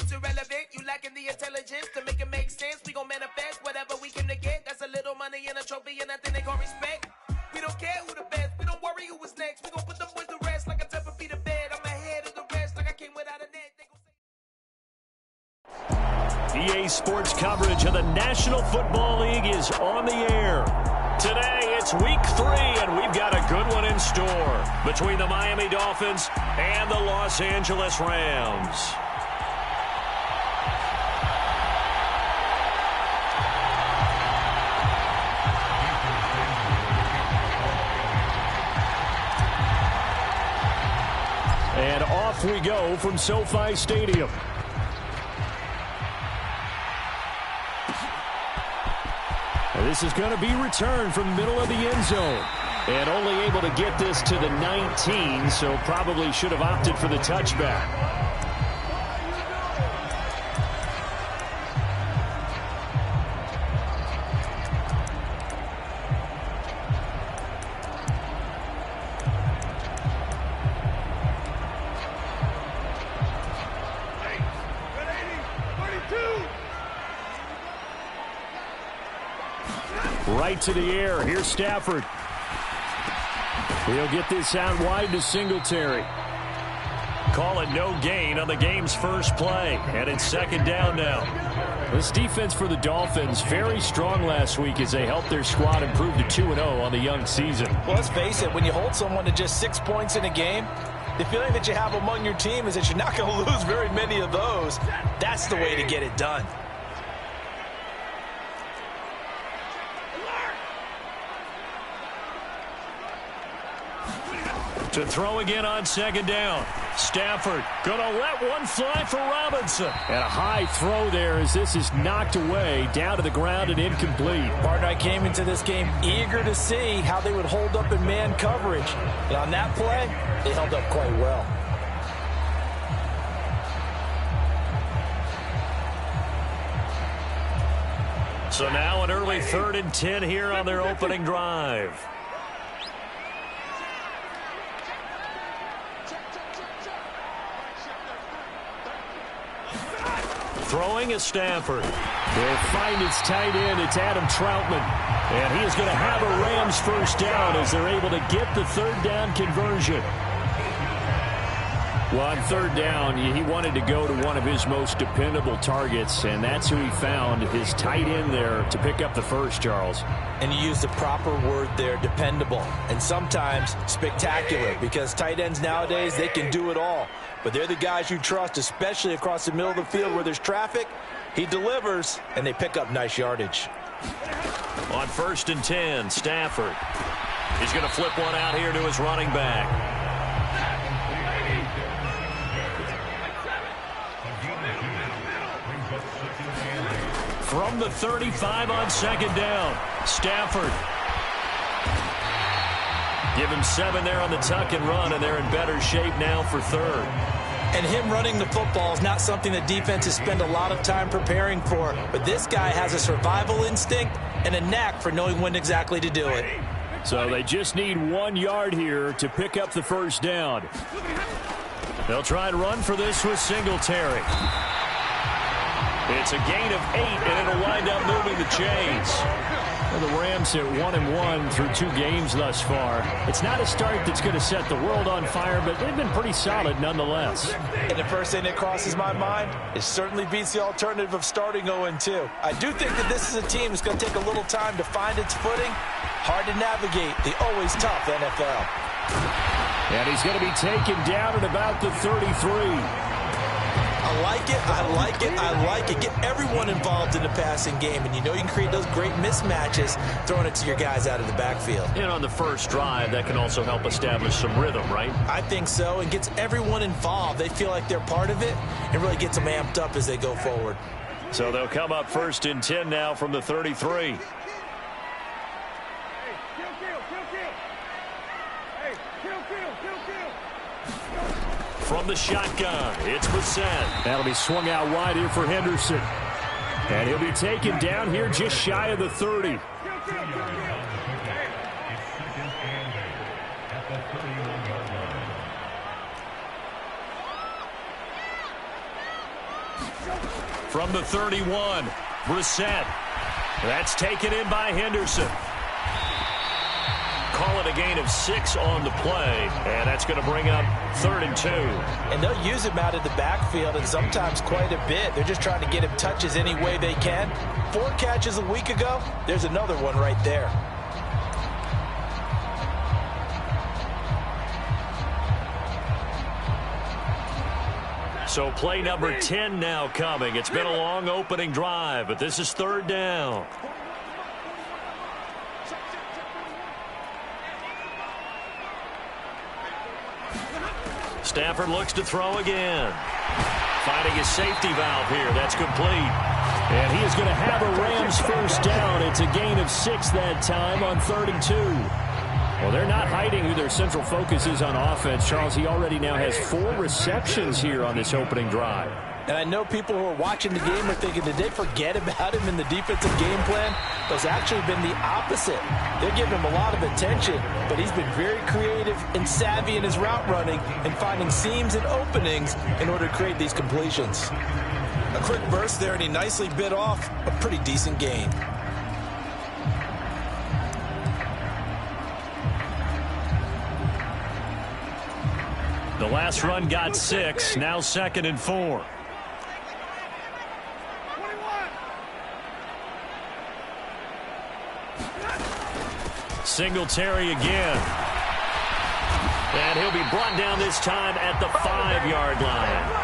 It's irrelevant, you lacking the intelligence to make it make sense. We gon' manifest whatever we came to get. That's a little money and a trophy and nothing they gon' respect. We don't care who the best, we don't worry who was next. We gon' put them boys to rest like a type of feet of bed. I'm ahead of the rest like I came without a net. EA Sports coverage of the National Football League is on the air. Today, it's Week 3, and we've got a good one in store between the Miami Dolphins and the Los Angeles Rams. And off we go from SoFi Stadium. This is going to be returned from the middle of the end zone. And only able to get this to the 19, so probably should have opted for the touchback. Right to the air. Here's Stafford. He'll get this out wide to Singletary. Call it no gain on the game's first play. And it's second down now. This defense for the Dolphins, very strong last week as they helped their squad improve to 2-0 on the young season. Well, let's face it, when you hold someone to just 6 points in a game, the feeling that you have among your team is that you're not going to lose very many of those. That's the way to get it done. To throw again on second down. Stafford going to let one fly for Robinson. And a high throw there as this is knocked away down to the ground and incomplete. Partner, I came into this game eager to see how they would hold up in man coverage. And on that play, they held up quite well. So now an early 3rd and 10 here on their opening drive. Throwing is Stafford. They'll find its tight end. It's Adam Troutman. And he is going to have a Rams first down as they're able to get the third down conversion. Well, on third down, he wanted to go to one of his most dependable targets, and that's who he found, his tight end there, to pick up the first, Charles. And you use the proper word there, dependable, and sometimes spectacular, because tight ends nowadays, they can do it all. But they're the guys you trust, especially across the middle of the field where there's traffic. He delivers, and they pick up nice yardage. On 1st and 10, Stafford. He's going to flip one out here to his running back. From the 35 on second down, Stafford. Give him 7 there on the tuck and run, and they're in better shape now for third. And him running the football is not something that defenses spend a lot of time preparing for. But this guy has a survival instinct and a knack for knowing when exactly to do it. So they just need 1 yard here to pick up the first down. They'll try and run for this with Singletary. It's a gain of 8, and it'll wind up moving the chains. Well, the Rams at 1-1 through 2 games thus far. It's not a start that's going to set the world on fire, but they've been pretty solid nonetheless. And the first thing that crosses my mind, it certainly beats the alternative of starting 0-2. I do think that this is a team that's going to take a little time to find its footing. Hard to navigate the always tough NFL. And he's going to be taken down at about the 33. I like it, I like it, I like it. Get everyone involved in the passing game, and you know you can create those great mismatches throwing it to your guys out of the backfield. And on the first drive, that can also help establish some rhythm, right? I think so, and gets everyone involved. They feel like they're part of it, and really gets them amped up as they go forward. So they'll come up 1st and 10 now from the 33. From the shotgun, it's Bissett. That'll be swung out wide here for Henderson. And he'll be taken down here just shy of the 30. From the 31, Brissett. That's taken in by Henderson. Call it a gain of 6 on the play, and that's going to bring up 3rd and 2. And they'll use him out of the backfield, and sometimes quite a bit. They're just trying to get him touches any way they can. 4 catches a week ago, there's another one right there. So play number 10 now coming. It's been a long opening drive, but this is 3rd down. Stafford looks to throw again. Finding his safety valve here. That's complete. And he is going to have a Rams first down. It's a gain of 6 that time on 3rd and 2. Well, they're not hiding who their central focus is on offense. Charles, he already now has 4 receptions here on this opening drive. And I know people who are watching the game are thinking, did they forget about him in the defensive game plan? But it's actually been the opposite. They're giving him a lot of attention, but he's been very creative and savvy in his route running and finding seams and openings in order to create these completions. A quick burst there, and he nicely bit off a pretty decent gain. The last run got 6, now 2nd and 4. Singletary again. And he'll be brought down this time at the 5-yard line.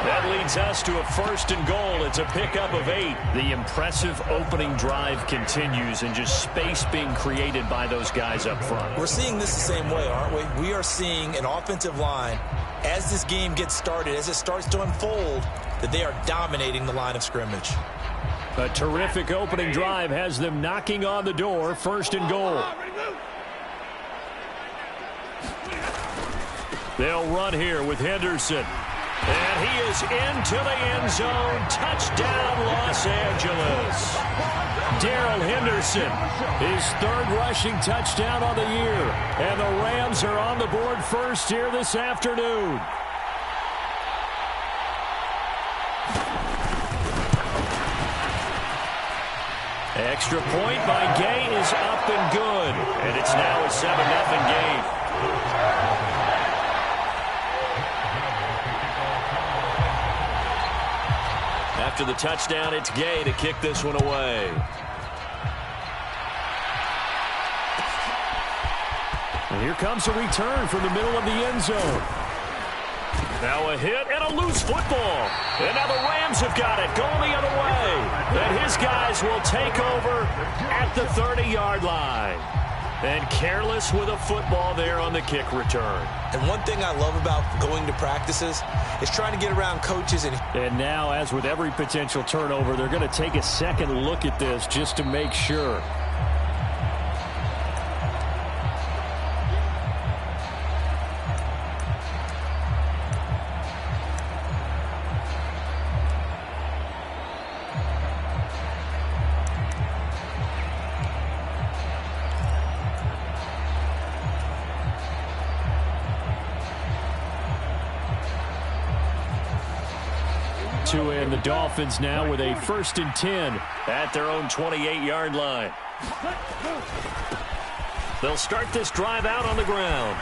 That leads us to a 1st and goal. It's a pickup of 8. The impressive opening drive continues, and just space being created by those guys up front. We're seeing this the same way, aren't we? We are seeing an offensive line, as this game gets started, as it starts to unfold, that they are dominating the line of scrimmage. A terrific opening drive has them knocking on the door. 1st and goal. They'll run here with Henderson. And he is into the end zone. Touchdown, Los Angeles. Darrell Henderson, his 3rd rushing touchdown on the year. And the Rams are on the board first here this afternoon. Extra point by Gay is up and good. And it's now a 7-0 game. After the touchdown, it's Gay to kick this one away. And here comes a return from the middle of the end zone. Now a hit and a loose football. And now the Rams have got it, going the other way. And his guys will take over at the 30-yard line. And careless with a football there on the kick return. And one thing I love about going to practices is trying to get around coaches. And now, as with every potential turnover, they're going to take a second look at this just to make sure. And the Dolphins now with a 1st and 10 at their own 28-yard line. They'll start this drive out on the ground.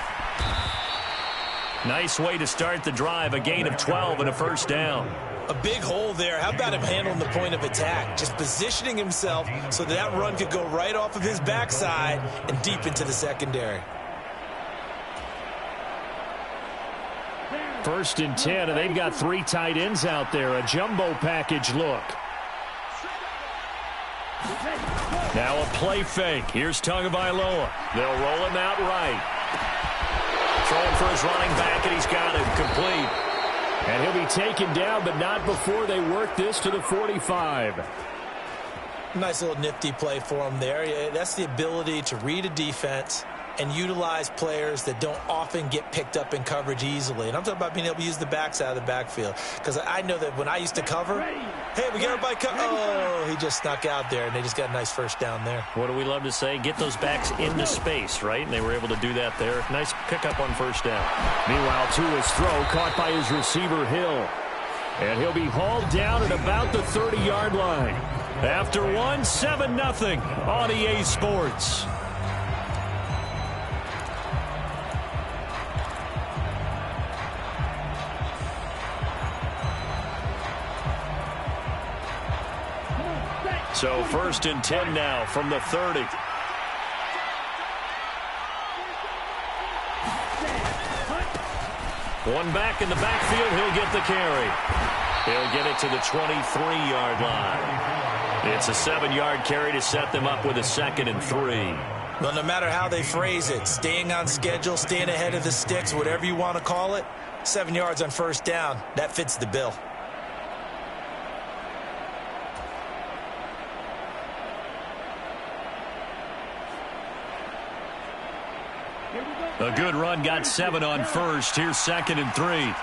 Nice way to start the drive, a gain of 12 and a 1st down. A big hole there. How about him handling the point of attack? Just positioning himself so that run could go right off of his backside and deep into the secondary. 1st and 10, and they've got 3 tight ends out there. A jumbo package look. Now a play fake. Here's Tagovailoa. They'll roll him out right. Throwing for his running back, and he's got it complete. And he'll be taken down, but not before they work this to the 45. Nice little nifty play for him there. That's the ability to read a defense and utilize players that don't often get picked up in coverage easily. And I'm talking about being able to use the backs out of the backfield. Because I know that when I used to cover, hey, we got everybody covered. Oh, he just snuck out there, and they just got a nice 1st down there. What do we love to say? Get those backs into space, right? And they were able to do that there. Nice pickup on 1st down. Meanwhile, Tua's throw caught by his receiver, Hill. And he'll be hauled down at about the 30-yard line. After one, 7-0 on EA Sports. So 1st and 10 now from the 30. One back in the backfield. He'll get the carry. He'll get it to the 23-yard line. It's a 7-yard carry to set them up with a 2nd and 3. Well, no matter how they phrase it, staying on schedule, staying ahead of the sticks, whatever you want to call it, 7 yards on 1st down, that fits the bill. A good run, got 7 on 1st. Here's 2nd and 3.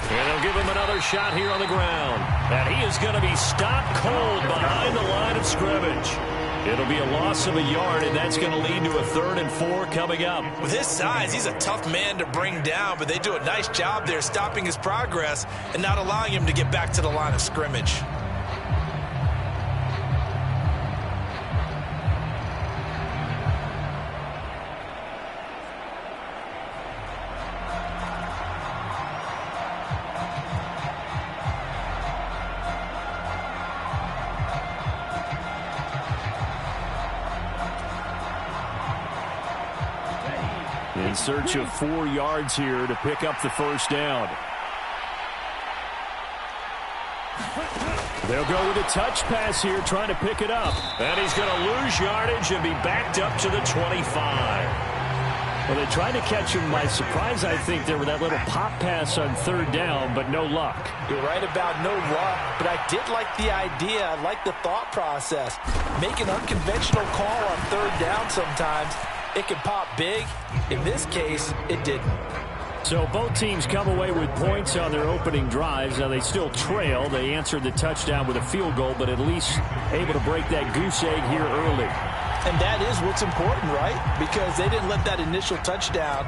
And they'll give him another shot here on the ground. And he is going to be stopped cold behind the line of scrimmage. It'll be a loss of a yard, and that's going to lead to a 3rd and 4 coming up. With his size, he's a tough man to bring down, but they do a nice job there stopping his progress and not allowing him to get back to the line of scrimmage. In search of 4 yards here to pick up the 1st down. They'll go with a touch pass here, trying to pick it up. And he's going to lose yardage and be backed up to the 25. Well, they tried to catch him by surprise, I think, there with that little pop pass on 3rd down, but no luck. You're right about no luck, but I did like the idea. I like the thought process. Make an unconventional call on 3rd down sometimes. It can pop big. In this case, it didn't. So both teams come away with points on their opening drives. Now they still trail. They answered the touchdown with a field goal, but at least able to break that goose egg here early. And that is what's important, right? Because they didn't let that initial touchdown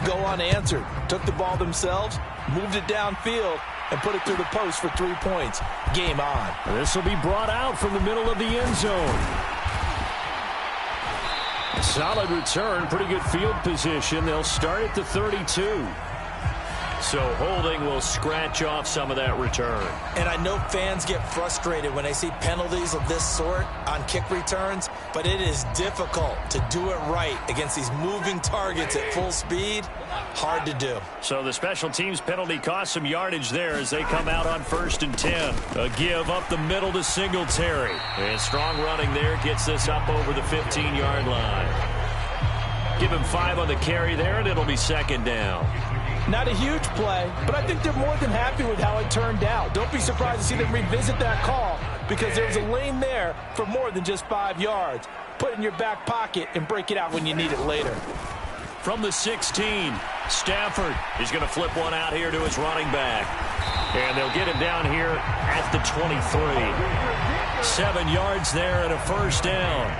go unanswered. Took the ball themselves, moved it downfield, and put it through the post for 3 points. Game on. This will be brought out from the middle of the end zone. Solid return, pretty good field position. They'll start at the 32. So holding will scratch off some of that return. And I know fans get frustrated when they see penalties of this sort on kick returns, but it is difficult to do it right against these moving targets at full speed. Hard to do. So the special teams penalty cost some yardage there as they come out on 1st and 10. A give up the middle to Singletary. And strong running there gets this up over the 15-yard line. Give him 5 on the carry there, and it'll be 2nd down. Not a huge play, but I think they're more than happy with how it turned out. Don't be surprised to see them revisit that call because there's a lane there for more than just 5 yards. Put it in your back pocket and break it out when you need it later. From the 16, Stafford is going to flip one out here to his running back. And they'll get him down here at the 23. 7 yards there and a 1st down.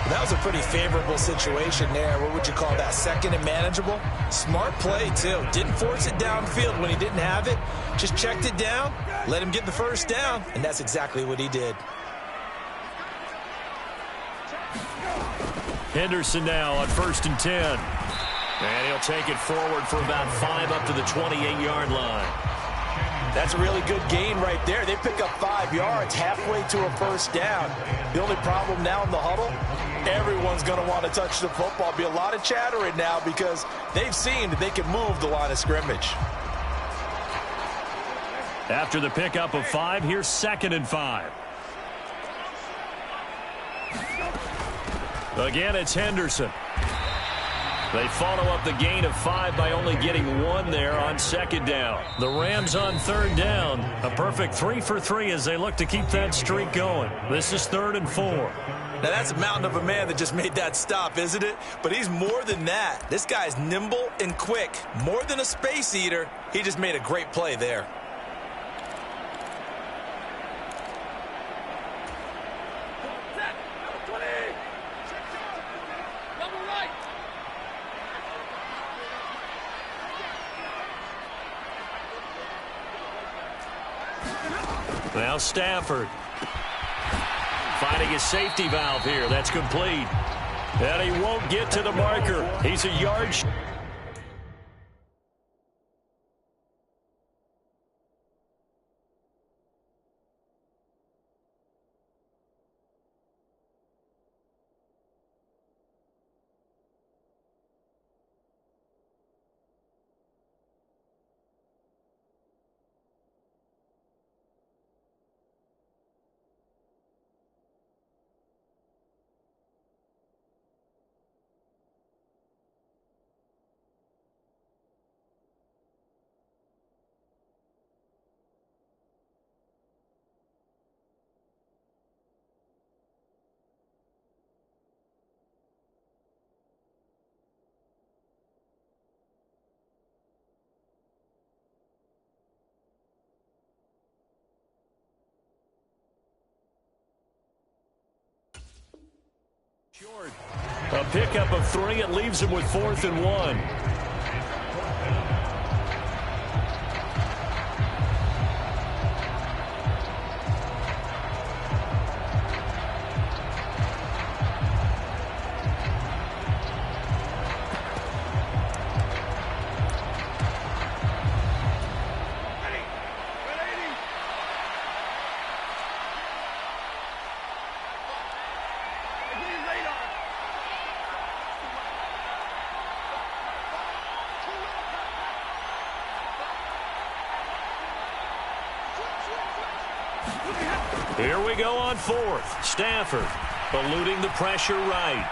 That was a pretty favorable situation there. What would you call that? 2nd and manageable? Smart play, too. Didn't force it downfield when he didn't have it. Just checked it down, let him get the 1st down, and that's exactly what he did. Henderson now on 1st and 10. And he'll take it forward for about 5 up to the 28-yard line. That's a really good gain right there. They pick up 5 yards halfway to a 1st down. The only problem now in the huddle, everyone's going to want to touch the football. Be a lot of chattering now because they've seen that they can move the line of scrimmage. After the pickup of 5, here's 2nd and 5. Again, it's Henderson. They follow up the gain of 5 by only getting 1 there on 2nd down. The Rams on 3rd down. A perfect 3 for 3 as they look to keep that streak going. This is 3rd and 4. Now, that's a mountain of a man that just made that stop, isn't it? But he's more than that. This guy's nimble and quick. More than a space eater. He just made a great play there. Now Stafford. Finding his safety valve here. That's complete. And he won't get to the marker. He's a yard short. A pickup of 3. It leaves him with 4th and 1. Here we go on 4th. Stafford eluding the pressure right.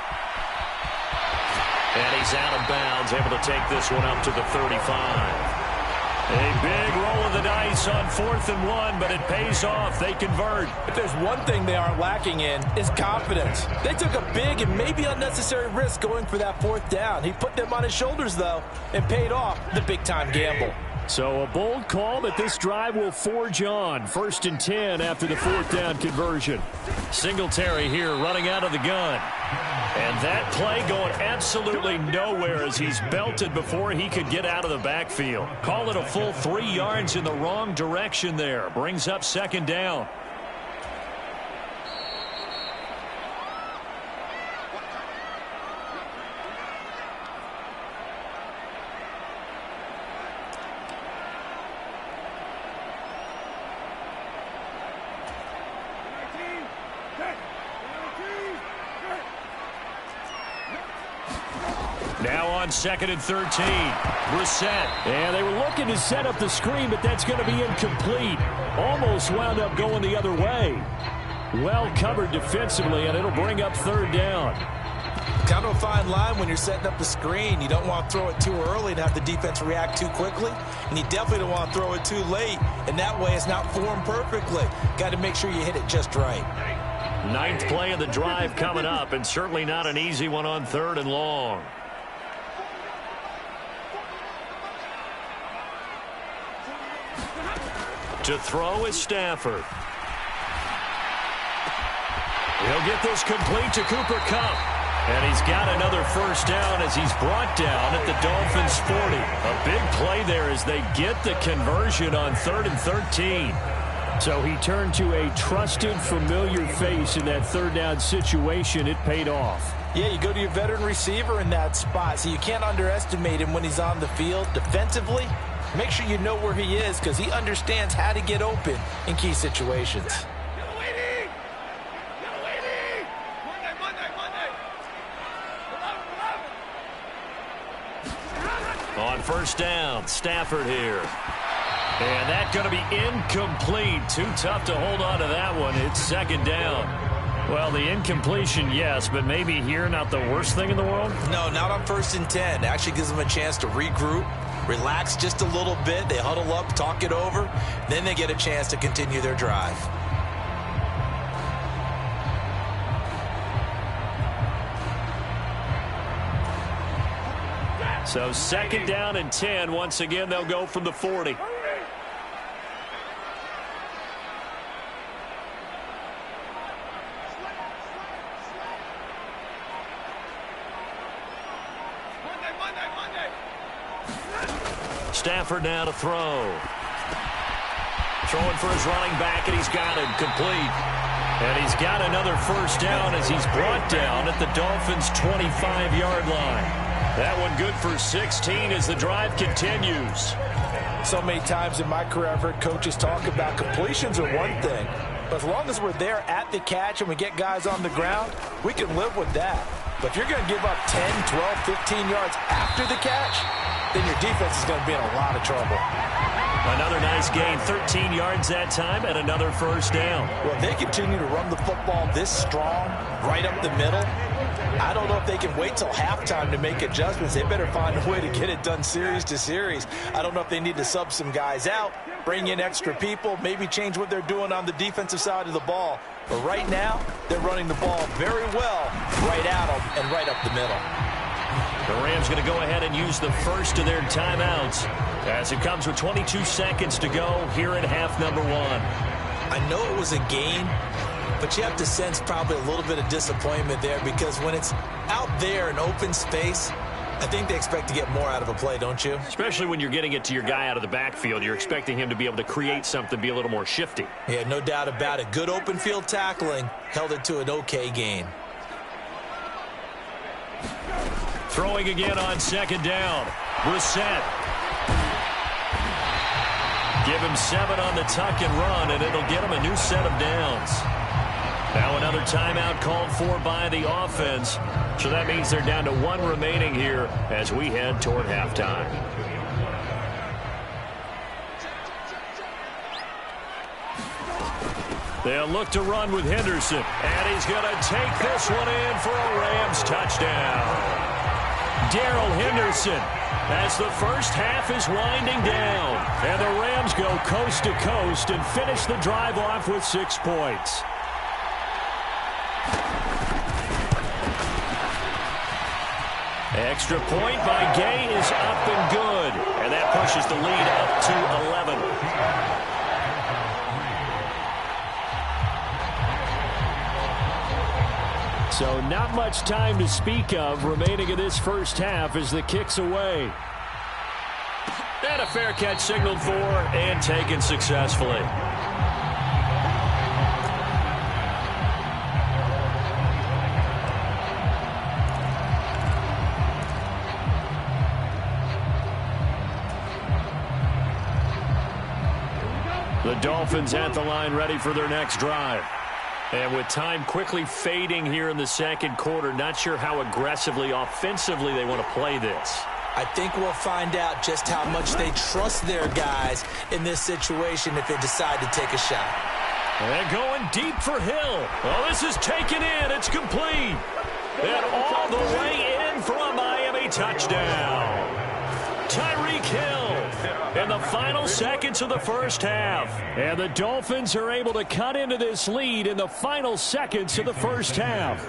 And he's out of bounds, able to take this one up to the 35. A big roll of the dice on 4th and 1, but it pays off. They convert. If there's one thing they aren't lacking in, is confidence. They took a big and maybe unnecessary risk going for that 4th down. He put them on his shoulders, though, and paid off the big-time gamble. So a bold call that this drive will forge on. 1st and 10 after the 4th down conversion. Singletary here running out of the gun. And that play going absolutely nowhere as he's belted before he could get out of the backfield. Call it a full 3 yards in the wrong direction there. Brings up 2nd down. Now on 2nd and 13. Brissett. And they were looking to set up the screen, but that's going to be incomplete. Almost wound up going the other way. Well covered defensively, and it'll bring up 3rd down. Kind of a fine line when you're setting up the screen. You don't want to throw it too early and have the defense react too quickly. And you definitely don't want to throw it too late. And that way it's not formed perfectly. Got to make sure you hit it just right. 9th play of the drive coming up, and certainly not an easy one on 3rd and long. To throw is Stafford. He'll get this complete to Cooper Kupp. And he's got another 1st down as he's brought down at the Dolphins' 40. A big play there as they get the conversion on 3rd and 13. So he turned to a trusted, familiar face in that 3rd down situation. It paid off. Yeah, you go to your veteran receiver in that spot, so you can't underestimate him when he's on the field. Defensively, make sure you know where he is because he understands how to get open in key situations. On 1st down, Stafford here. And that's going to be incomplete. Too tough to hold on to that one. It's 2nd down. Well, the incompletion, yes, but maybe here not the worst thing in the world? No, not on 1st and 10. It actually gives them a chance to regroup, relax just a little bit. They huddle up, talk it over. Then they get a chance to continue their drive. So 2nd down and 10. Once again, they'll go from the 40. Stafford now to throw. Throwing for his running back, and he's got him complete. And he's got another first down as he's brought down at the Dolphins' 25-yard line. That one good for 16 as the drive continues. So many times in my career I've heard coaches talk about completions are one thing, but as long as we're there at the catch and we get guys on the ground, we can live with that. But if you're going to give up 10, 12, 15 yards after the catch, then your defense is going to be in a lot of trouble. Another nice gain, 13 yards that time, and another first down. Well, if they continue to run the football this strong, right up the middle, I don't know if they can wait till halftime to make adjustments. They better find a way to get it done series to series. I don't know if they need to sub some guys out, bring in extra people, maybe change what they're doing on the defensive side of the ball. But right now, they're running the ball very well right at them and right up the middle. The Rams going to go ahead and use the first of their timeouts as it comes with 22 seconds to go here in half number one. I know it was a gain, but you have to sense probably a little bit of disappointment there because when it's out there in open space, I think they expect to get more out of a play, don't you? Especially when you're getting it to your guy out of the backfield. You're expecting him to be able to create something, be a little more shifty. Yeah, no doubt about it. Good open field tackling held it to an okay gain. Throwing again on second down. Brissett. Give him 7 on the tuck and run, and it'll get him a new set of downs. Now another timeout called for by the offense. So that means they're down to 1 remaining here as we head toward halftime. They'll look to run with Henderson. And he's going to take this one in for a Rams touchdown. Darrell Henderson as the first half is winding down. And the Rams go coast to coast and finish the drive off with 6 points. Extra point by Gay is up and good. And that pushes the lead up to 11. So not much time to speak of remaining in this first half as the kick's away. And a fair catch signaled for and taken successfully. The Dolphins at the line ready for their next drive. And with time quickly fading here in the second quarter, not sure how aggressively, offensively they want to play this. I think we'll find out just how much they trust their guys in this situation if they decide to take a shot. And going deep for Hill. Well, this is taken in. It's complete. And all the way in for a Miami touchdown. Tyreek Hill in the final seconds of the first half. And the Dolphins are able to cut into this lead in the final seconds of the first half.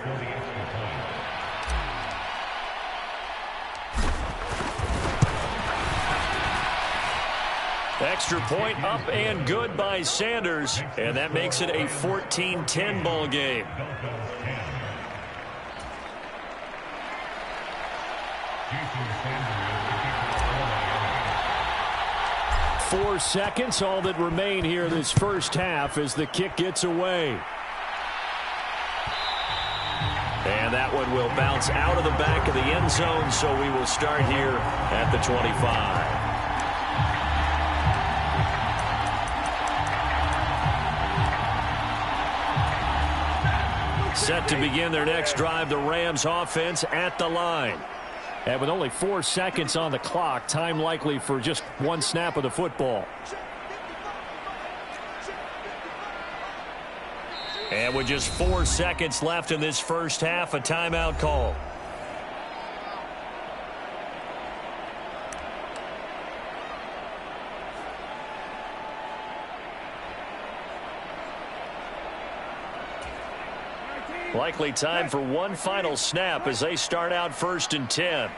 Extra point up and good by Sanders. And that makes it a 14-10 ball game. Four seconds, all that remain here this first half as the kick gets away. And that one will bounce out of the back of the end zone, so we will start here at the 25. Set to begin their next drive, the Rams offense at the line. And with only 4 seconds on the clock, time likely for just one snap of the football. And with just 4 seconds left in this first half, a timeout call. Likely time for one final snap as they start out 1st and 10.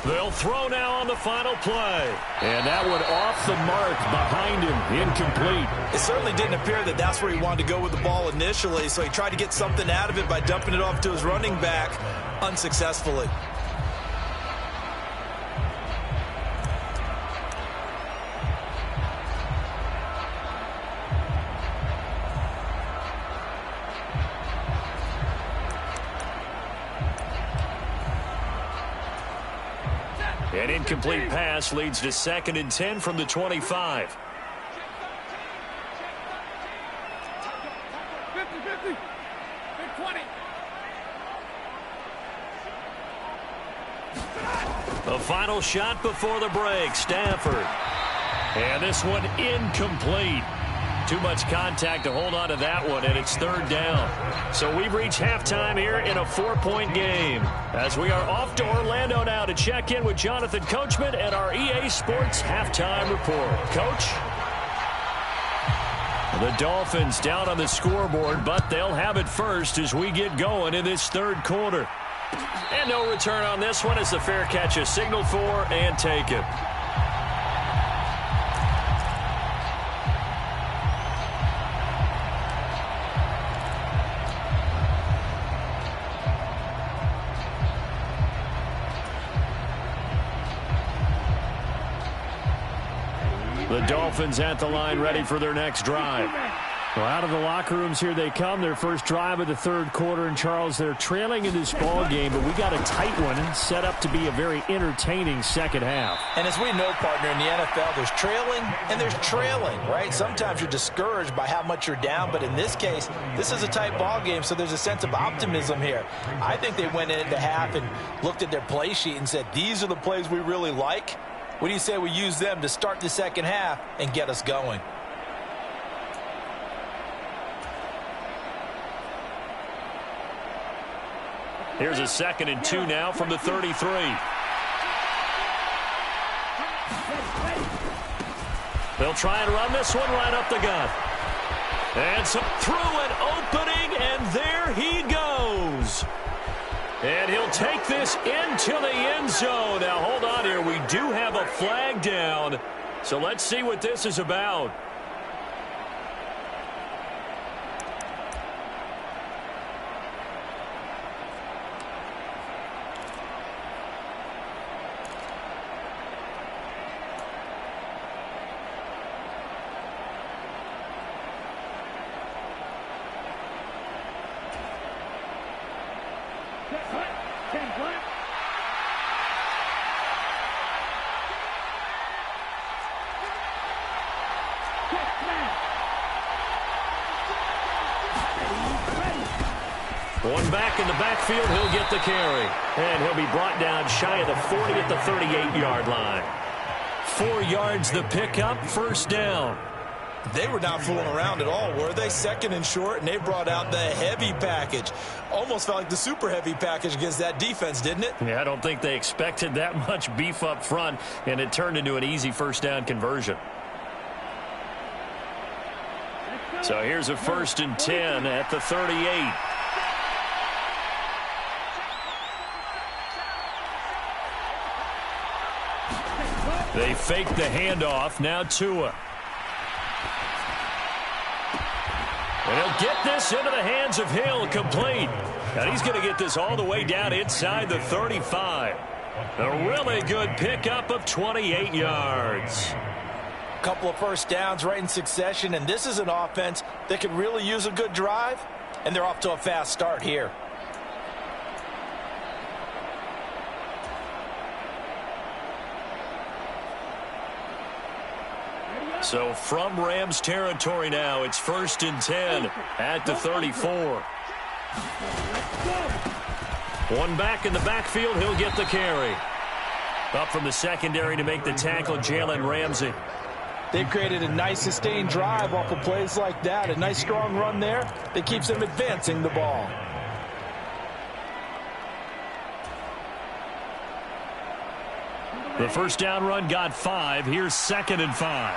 They'll throw now on the final play. And that one off the mark behind him, incomplete. It certainly didn't appear that that's where he wanted to go with the ball initially, so he tried to get something out of it by dumping it off to his running back unsuccessfully. An incomplete pass leads to 2nd and 10 from the 25. The final shot before the break, Stafford. And this one incomplete. Too much contact to hold on to that one, and it's 3rd down. So we've reached halftime here in a 4-point game. As we are off to Orlando now to check in with Jonathan Coachman and our EA Sports Halftime Report. Coach? The Dolphins down on the scoreboard, but they'll have it first as we get going in this 3rd quarter. And no return on this one as the fair catch is signaled for and taken. The Dolphins at the line ready for their next drive. Well, out of the locker rooms here they come. Their first drive of the 3rd quarter. And, Charles, they're trailing in this ball game, but we got a tight one and set up to be a very entertaining second half. And as we know, partner, in the NFL, there's trailing and there's trailing, right? Sometimes you're discouraged by how much you're down, but in this case, this is a tight ball game, so there's a sense of optimism here. I think they went into half and looked at their play sheet and said, these are the plays we really like. What do you say we use them to start the second half and get us going? Here's a 2nd and 2 now from the 33. They'll try and run this one right up the gut. And so through an opening, and there he goes. And he'll take this into the end zone. Now, hold on here. We do have a flag down. So let's see what this is about. One back in the backfield, he'll get the carry. And he'll be brought down shy of the 40 at the 38-yard line. 4 yards the pickup, 1st down. They were not fooling around at all, were they? 2nd and short, and they brought out the heavy package. Almost felt like the super heavy package against that defense, didn't it? Yeah, I don't think they expected that much beef up front, and it turned into an easy 1st down conversion. So here's a 1st and 10 at the 38. They fake the handoff. Now Tua. And he'll get this into the hands of Hill, complete. And he's going to get this all the way down inside the 35. A really good pickup of 28 yards. A couple of 1st downs right in succession, and this is an offense that could really use a good drive, and they're off to a fast start here. So from Rams territory now, it's 1st and 10 at the 34. One back in the backfield, he'll get the carry. Up from the secondary to make the tackle, Jalen Ramsey. They've created a nice sustained drive off of plays like that. A nice strong run there that keeps them advancing the ball. The 1st down run got 5. Here's 2nd and 5.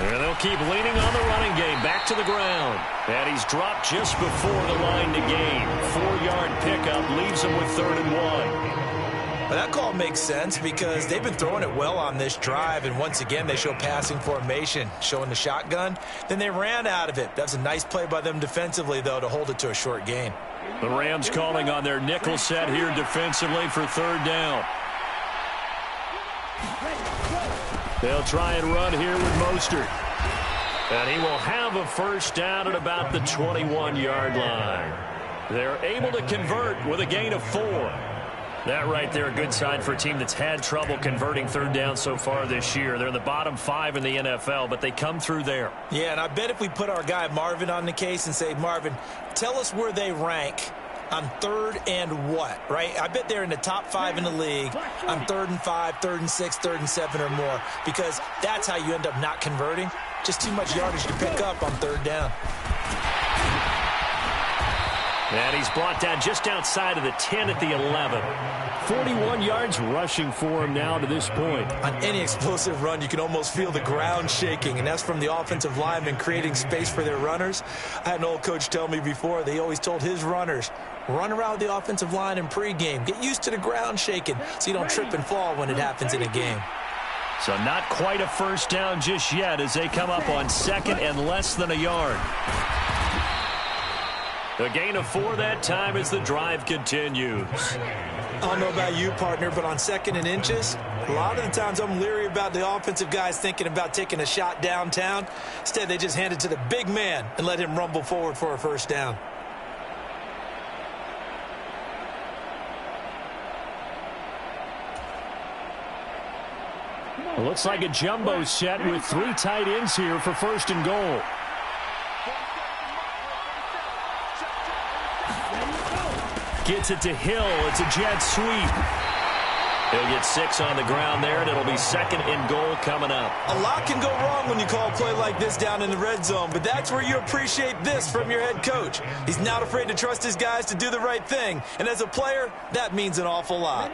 And they'll keep leaning on the running game. Back to the ground. And he's dropped just before the line to gain. 4-yard pickup leaves him with 3rd and 1. But that call makes sense because they've been throwing it well on this drive, and once again they show passing formation, showing the shotgun. Then they ran out of it. That's a nice play by them defensively, though, to hold it to a short gain. The Rams calling on their nickel set here defensively for 3rd down. They'll try and run here with Mostert. And he will have a first down at about the 21-yard line. They're able to convert with a gain of 4. That right there, a good sign for a team that's had trouble converting third down so far this year. They're in the bottom 5 in the NFL, but they come through there. Yeah, and I bet if we put our guy Marvin on the case and say, Marvin, tell us where they rank on third and what, right? I bet they're in the top 5 in the league on 3rd and 5, 3rd and 6, 3rd and 7 or more, because that's how you end up not converting. Just too much yardage to pick up on third down. And he's brought down just outside of the 10 at the 11. 41 yards rushing for him now to this point. On any explosive run, you can almost feel the ground shaking, and that's from the offensive linemen creating space for their runners. I had an old coach tell me before, they always told his runners, run around the offensive line in pregame. Get used to the ground shaking so you don't trip and fall when it happens in a game. So not quite a first down just yet as they come up on 2nd and less than a yard. A gain of 4 that time as the drive continues. I don't know about you, partner, but on 2nd and inches, a lot of the times I'm leery about the offensive guys thinking about taking a shot downtown. Instead, they just hand it to the big man and let him rumble forward for a first down. It looks like a jumbo set with 3 tight ends here for 1st and goal. Gets it to Hill. It's a jet sweep. He'll get 6 on the ground there, and it'll be 2nd and goal coming up. A lot can go wrong when you call a play like this down in the red zone, but that's where you appreciate this from your head coach. He's not afraid to trust his guys to do the right thing, and as a player, that means an awful lot.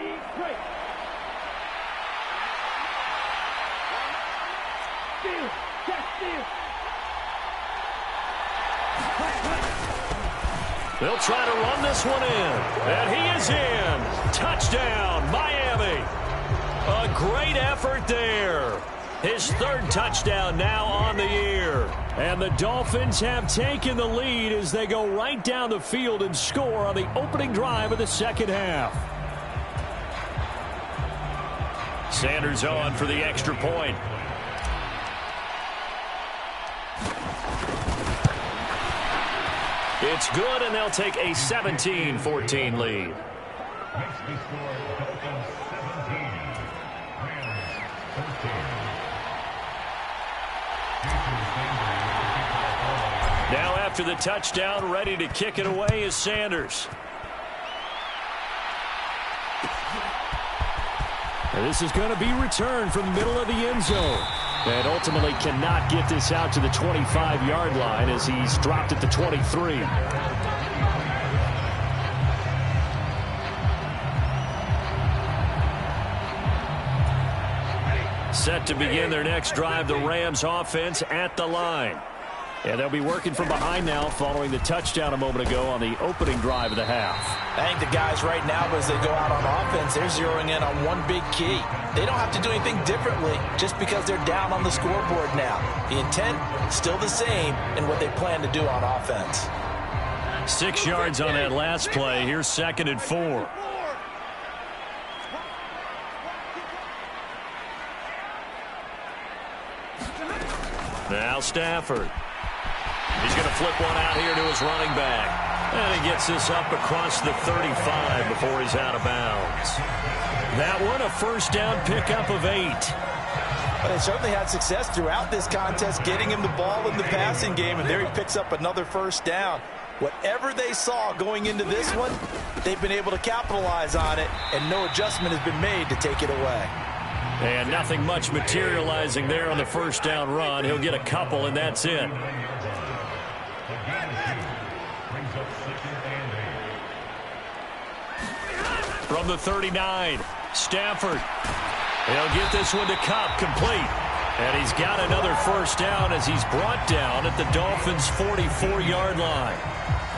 They'll try to run this one in. And he is in. Touchdown, Miami. A great effort there. His 3rd touchdown now on the year. And the Dolphins have taken the lead as they go right down the field and score on the opening drive of the 2nd half. Sanders on for the extra point. It's good, and they'll take a 17-14 lead. Now after the touchdown, ready to kick it away is Sanders. And this is going to be returned from the middle of the end zone. And ultimately cannot get this out to the 25-yard line as he's dropped at the 23. Set to begin their next drive, the Rams offense at the line. And they'll be working from behind now following the touchdown a moment ago on the opening drive of the half. I think the guys right now, as they go out on offense, they're zeroing in on one big key. They don't have to do anything differently just because they're down on the scoreboard now. The intent, still the same in what they plan to do on offense. 6 yards on that last play. Here's 2nd and 4. Now Stafford. He's going to flip one out here to his running back. And he gets this up across the 35 before he's out of bounds. That one, a first down pickup of 8. But they certainly had success throughout this contest, getting him the ball in the passing game, and there he picks up another first down. Whatever they saw going into this one, they've been able to capitalize on it, and no adjustment has been made to take it away. And nothing much materializing there on the first down run. He'll get a couple, and that's it. From the 39, Stafford. He'll get this one to Kupp, complete. And he's got another first down as he's brought down at the Dolphins' 44-yard line.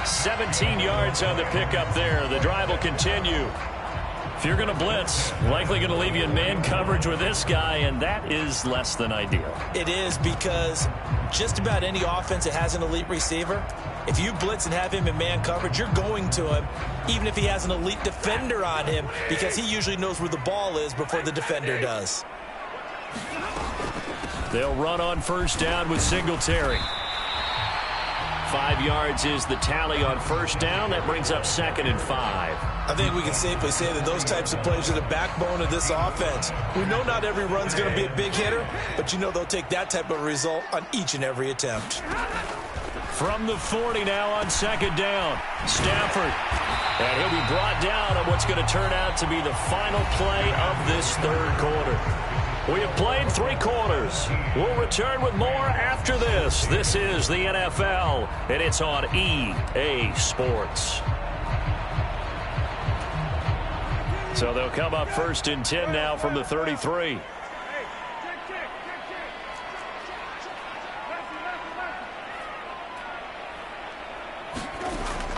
17 yards on the pickup there. The drive will continue. If you're going to blitz, likely going to leave you in man coverage with this guy, and that is less than ideal. It is, because just about any offense that has an elite receiver, if you blitz and have him in man coverage, you're going to him, even if he has an elite defender on him, because he usually knows where the ball is before the defender does. They'll run on first down with Singletary. 5 yards is the tally on first down. That brings up 2nd and 5. I think we can safely say that those types of plays are the backbone of this offense. We know not every run's going to be a big hitter, but you know they'll take that type of result on each and every attempt. From the 40 now on 2nd down. Stafford. And he'll be brought down on what's going to turn out to be the final play of this 3rd quarter. We have played 3 quarters. We'll return with more after this. This is the NFL, and it's on EA Sports. So they'll come up 1st and 10 now from the 33.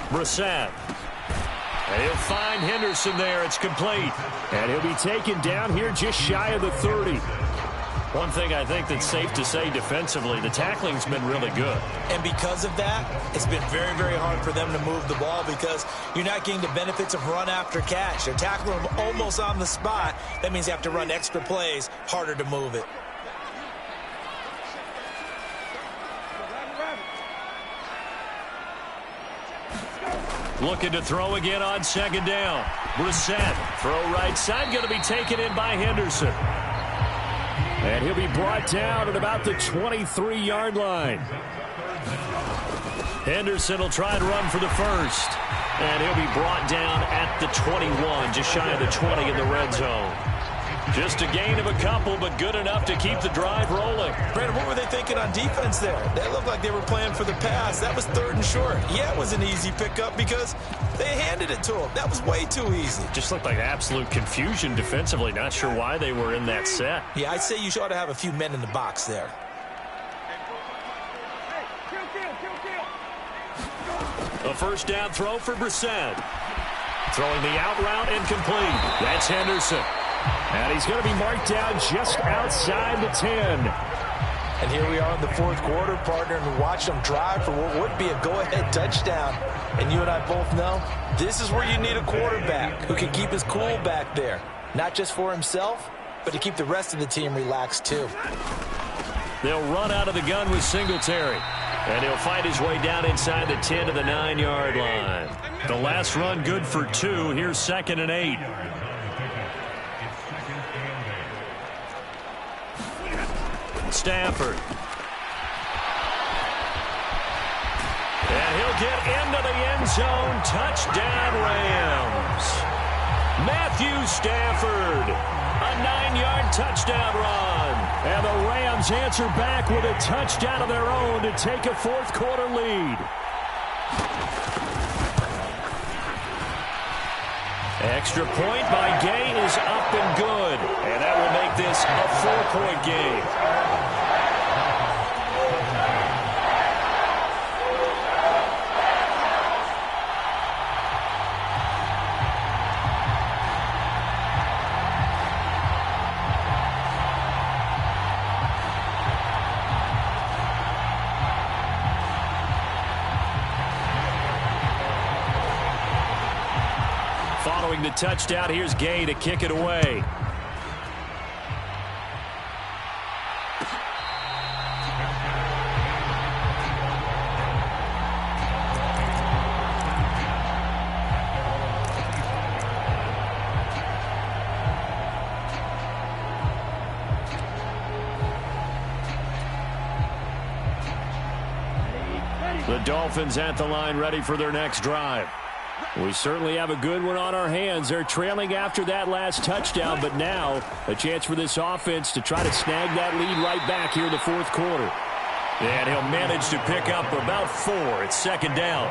Brissett. And he'll find Henderson there. It's complete. And he'll be taken down here just shy of the 30. One thing I think that's safe to say defensively, the tackling's been really good. And because of that, it's been very, very hard for them to move the ball because you're not getting the benefits of run after catch. They're tackling them almost on the spot. That means you have to run extra plays, harder to move it. Looking to throw again on 2nd down. Brissett, throw right side, going to be taken in by Henderson. And he'll be brought down at about the 23-yard line. Henderson will try and run for the 1st. And he'll be brought down at the 21, just shy of the 20 in the red zone. Just a gain of a couple, but good enough to keep the drive rolling. Brandon, what were they thinking on defense there? They looked like they were playing for the pass. That was 3rd and short. Yeah, it was an easy pickup because they handed it to them. That was way too easy. Just looked like absolute confusion defensively. Not sure why they were in that set. Yeah, I'd say you ought to have a few men in the box there. A 1st down throw for Brissett. Throwing the out route incomplete. That's Henderson. And he's going to be marked down just outside the 10. And here we are in the 4th quarter, partner, and watch them drive for what would be a go-ahead touchdown. And you and I both know this is where you need a quarterback who can keep his cool back there. Not just for himself, but to keep the rest of the team relaxed too. They'll run out of the gun with Singletary. And he'll find his way down inside the 10 to the 9-yard line. The last run good for 2. Here's 2nd and 8. Stafford. And he'll get into the end zone. Touchdown, Rams. Matthew Stafford. A 9-yard touchdown run. And the Rams answer back with a touchdown of their own to take a 4th quarter lead. Extra point by Gay is up and good. And that will make this a 4-point game. Following the touchdown, here's Gay to kick it away. The Dolphins at the line, ready for their next drive. We certainly have a good one on our hands. They're trailing after that last touchdown, but now a chance for this offense to try to snag that lead right back here in the 4th quarter. And he'll manage to pick up about 4. It's 2nd down.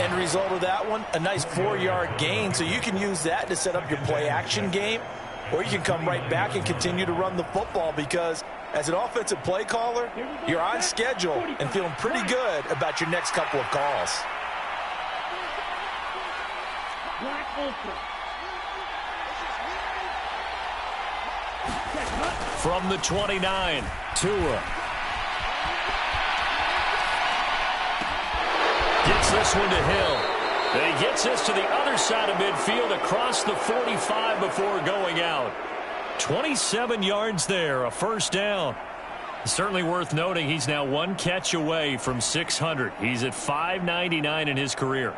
End result of that one, a nice 4-yard gain, so you can use that to set up your play-action game, or you can come right back and continue to run the football because as an offensive play caller, you're on schedule and feeling pretty good about your next couple of calls. From the 29, Tua. Gets this one to Hill. And he gets this to the other side of midfield across the 45 before going out. 27 yards there, a 1st down. Certainly worth noting he's now one catch away from 600. He's at 599 in his career.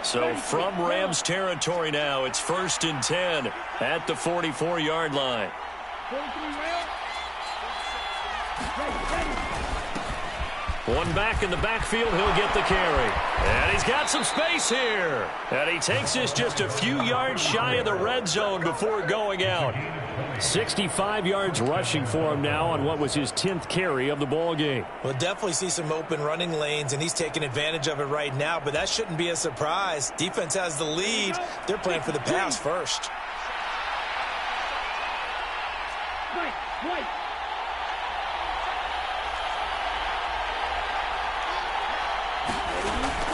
So from Rams territory now, it's 1st and 10 at the 44-yard line. One back in the backfield, he'll get the carry. And he's got some space here. And he takes this just a few yards shy of the red zone before going out. 65 yards rushing for him now on what was his 10th carry of the ball game. We'll definitely see some open running lanes, and he's taking advantage of it right now, but that shouldn't be a surprise. Defense has the lead. They're playing for the pass first.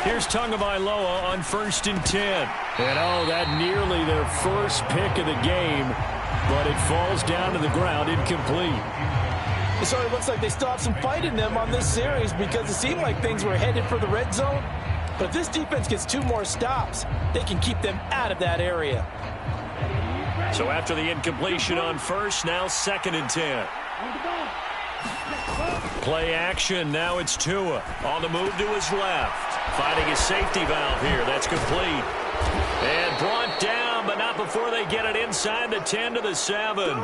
Here's Tagovailoa on 1st and 10. And oh, that nearly their first pick of the game, but it falls down to the ground incomplete. So it looks like they still have some fight in them on this series because it seemed like things were headed for the red zone. But if this defense gets 2 more stops, they can keep them out of that area. So after the incompletion on 1st, now 2nd and 10. Play action, now it's Tua on the move to his left. Finding his safety valve here, that's complete. And brought down, but not before they get it inside the 10 to the 7.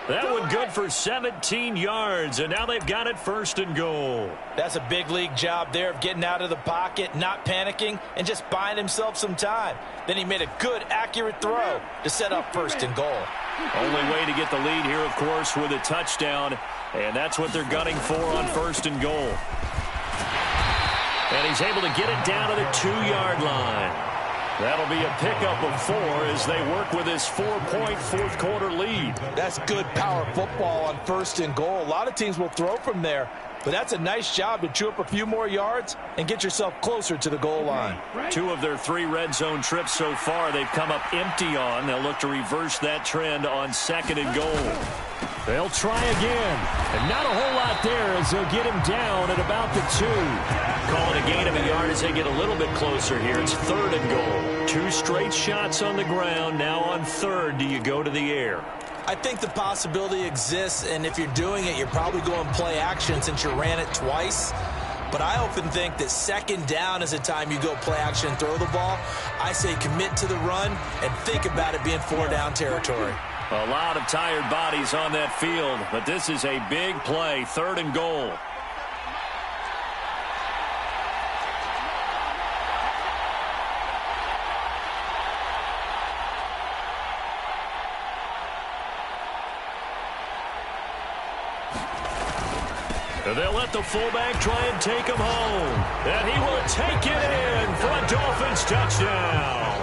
That one good for 17 yards, and now they've got it 1st and goal. That's a big league job there of getting out of the pocket, not panicking, and just buying himself some time. Then he made a good, accurate throw to set up 1st and goal. Only way to get the lead here, of course, with a touchdown, and that's what they're gunning for on 1st and goal. And he's able to get it down to the 2-yard line. That'll be a pickup of 4 as they work with this 4-point fourth-quarter lead. That's good power football on 1st and goal. A lot of teams will throw from there, but that's a nice job to chew up a few more yards and get yourself closer to the goal line. 2 of their 3 red zone trips so far they've come up empty on. They'll look to reverse that trend on 2nd and goal. They'll try again, and not a whole lot there as they'll get him down at about the 2. Call it a gain of a yard as they get a little bit closer here. It's 3rd and goal. 2 straight shots on the ground. Now on 3rd, do you go to the air? I think the possibility exists, and if you're doing it, you're probably going play action since you ran it twice. But I often think that 2nd down is the time you go play action and throw the ball. I say commit to the run and think about it being 4-down territory. A lot of tired bodies on that field, but this is a big play, 3rd and goal. They'll let the fullback try and take him home. And he will take it in for a Dolphins touchdown.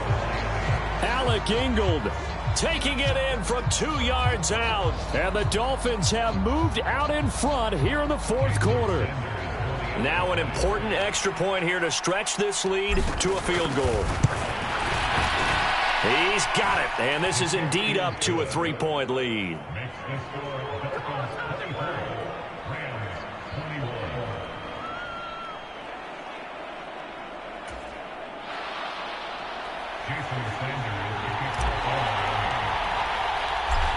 Alec Ingold taking it in from 2 yards out. And the Dolphins have moved out in front here in the 4th quarter. Now an important extra point here to stretch this lead to a field goal. He's got it. And this is indeed up to a 3-point lead.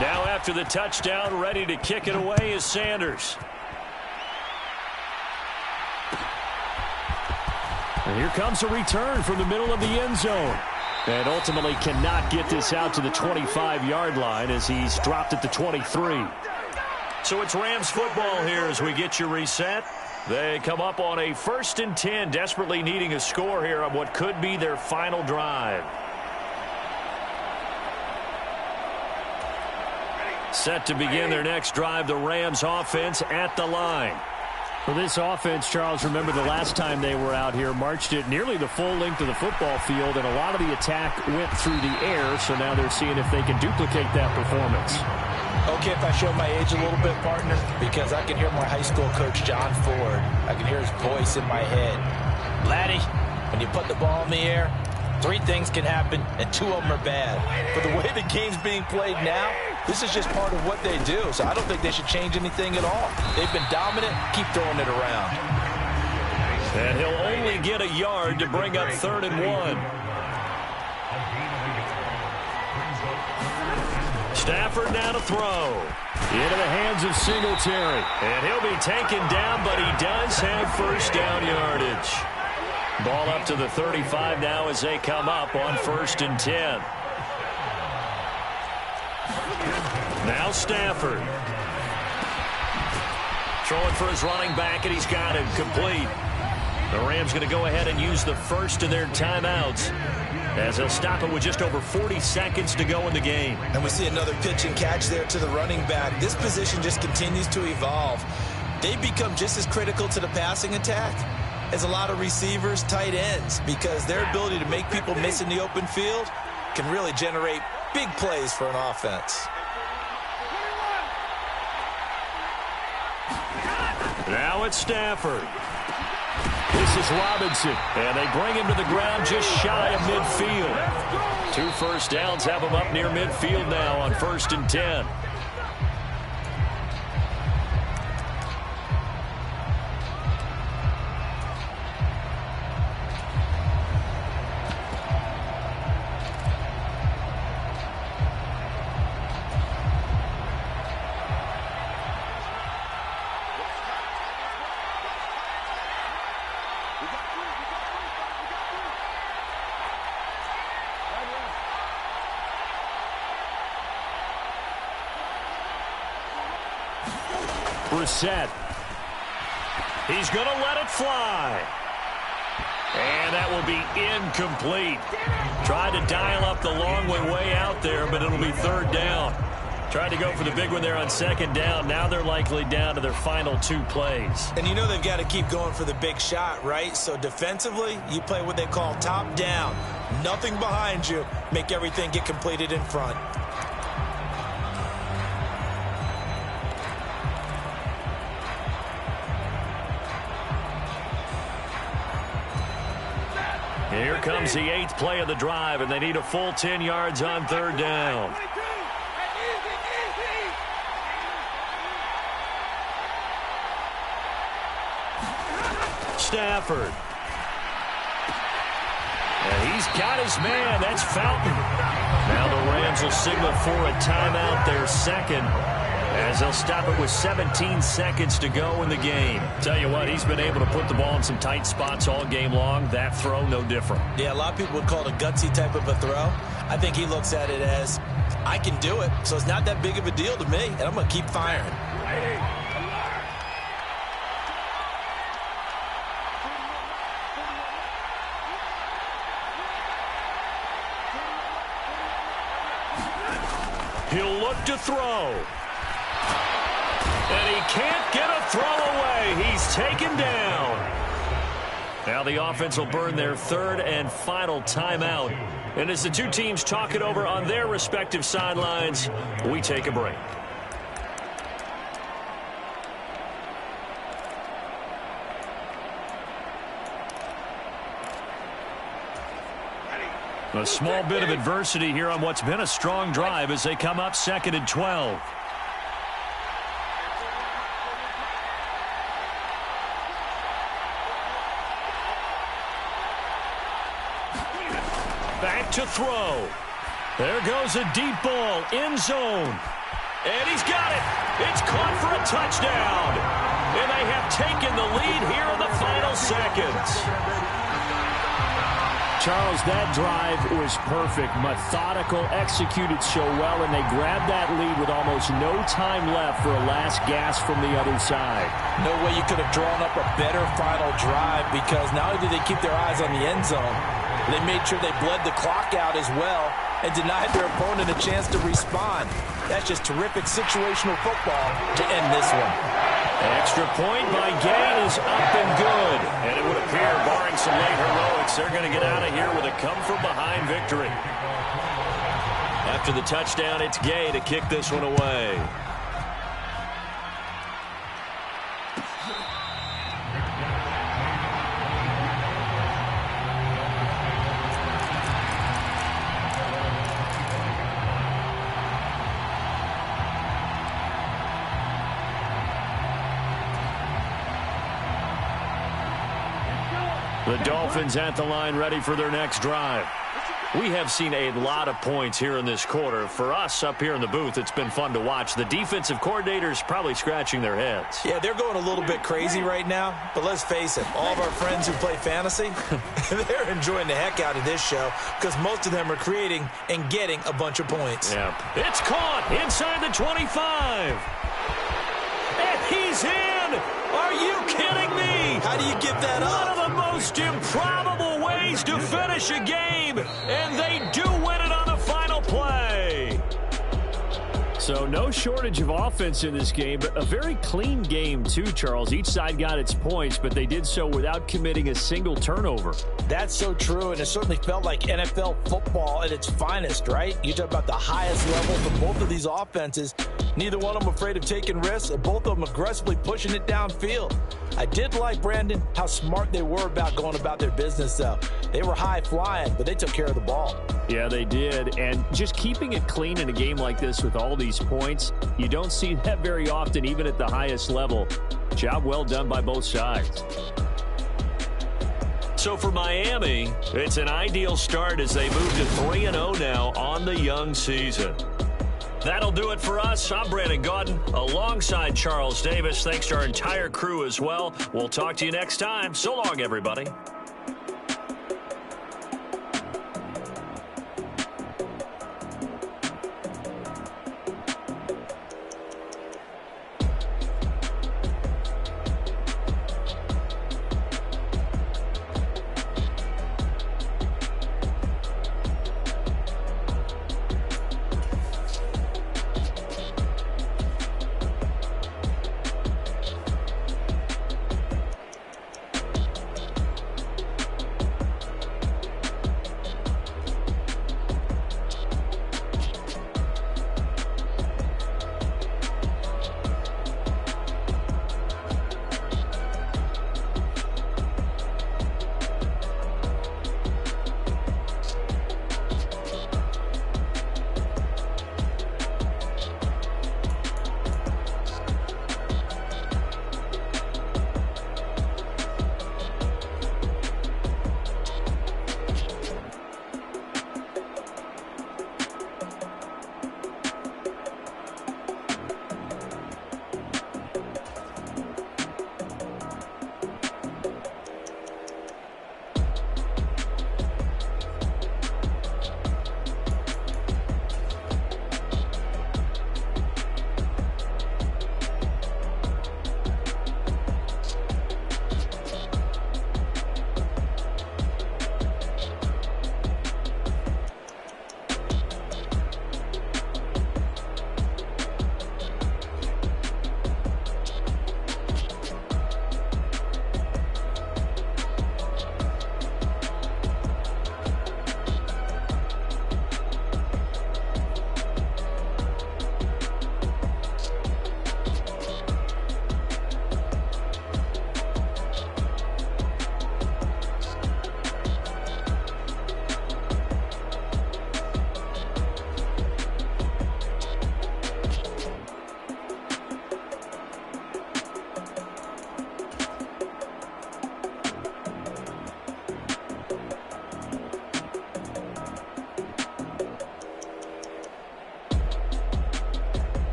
Now after the touchdown, ready to kick it away is Sanders. And here comes a return from the middle of the end zone. And ultimately cannot get this out to the 25-yard line as he's dropped at the 23. So it's Rams football here as we get you reset. They come up on a 1st and 10, desperately needing a score here on what could be their final drive. Set to begin their next drive, the Rams offense at the line. For this offense, Charles, remember the last time they were out here, marched it nearly the full length of the football field, and a lot of the attack went through the air, so now they're seeing if they can duplicate that performance. Okay, if I show my age a little bit, partner, because I can hear my high school coach, John Ford. I can hear his voice in my head. Laddie, when you put the ball in the air, 3 things can happen, and 2 of them are bad. But the way the game's being played now, this is just part of what they do, so I don't think they should change anything at all. They've been dominant. Keep throwing it around. And he'll only get a yard to bring up 3rd and 1. Stafford now to throw. Into the hands of Singletary. And he'll be taken down, but he does have first down yardage. Ball up to the 35 now as they come up on 1st and 10. Now Stafford. Throwing for his running back, and he's got him complete. The Rams going to go ahead and use the first of their timeouts as they'll stop it with just over 40 seconds to go in the game. And we see another pitch and catch there to the running back. This position just continues to evolve. They become just as critical to the passing attack as a lot of receivers, tight ends, because their ability to make people miss in the open field can really generate big plays for an offense. Now it's Stafford. This is Robinson, and they bring him to the ground just shy of midfield. 2 first downs have him up near midfield now on 1st and 10. Brissett. He's going to let it fly. And that will be incomplete. Tried to dial up the long way out there, but it'll be 3rd down. Tried to go for the big one there on 2nd down. Now they're likely down to their final 2 plays. And you know they've got to keep going for the big shot, right? So defensively, you play what they call top down. Nothing behind you. Make everything get completed in front. Here comes the 8th play of the drive, and they need a full 10 yards on 3rd down. Stafford. And he's got his man. That's Fountain. Now the Rams will signal for a timeout, their 2nd, as they'll stop it with 17 seconds to go in the game. Tell you what, he's been able to put the ball in some tight spots all game long. That throw, no different. Yeah, a lot of people would call it a gutsy type of a throw. I think he looks at it as, I can do it, so it's not that big of a deal to me, and I'm going to keep firing. He'll look to throw. And he can't get a throw away. He's taken down. Now the offense will burn their 3rd and final timeout. And as the 2 teams talk it over on their respective sidelines, we take a break. A small bit of adversity here on what's been a strong drive as they come up 2nd and 12. Back to throw. There goes a deep ball, end zone. And he's got it. It's caught for a touchdown. And they have taken the lead here in the final seconds. Charles, that drive was perfect. Methodical, executed so well, and they grabbed that lead with almost no time left for a last gasp from the other side. No way you could have drawn up a better final drive, because not only did they keep their eyes on the end zone, they made sure they bled the clock out as well and denied their opponent a chance to respond. That's just terrific situational football to end this one. Extra point by Gain is up and good. And it would appear, barring some late heroics, they're going to get out of here with a come-from-behind victory. After the touchdown, it's Gay to kick this one away. The Dolphins at the line, ready for their next drive. We have seen a lot of points here in this quarter. For us up here in the booth, it's been fun to watch. The defensive coordinators probably scratching their heads. Yeah, they're going a little bit crazy right now, but let's face it, all of our friends who play fantasy, they're enjoying the heck out of this show because most of them are creating and getting a bunch of points. Yeah. It's caught inside the 25. And he's in! Are you kidding me? How do you give that up? One of the most improbable ways to finish a game, and they do win it on the final play. So no shortage of offense in this game, but a very clean game too, Charles. Each side got its points, but they did so without committing a single turnover. That's so true, and it certainly felt like NFL football at its finest, right? You talk about the highest level for both of these offenses. Neither one of them afraid of taking risks, and both of them aggressively pushing it downfield. I did like, Brandon, how smart they were about going about their business, though. They were high flying, but they took care of the ball. Yeah, they did, and just keeping it clean in a game like this with all these points, you don't see that very often, even at the highest level. Job well done by both sides. So for Miami, it's an ideal start as they move to 3-0 now on the young season. That'll do it for us. I'm Brandon Gaudin alongside Charles Davis. Thanks to our entire crew as well. We'll talk to you next time. So long, everybody.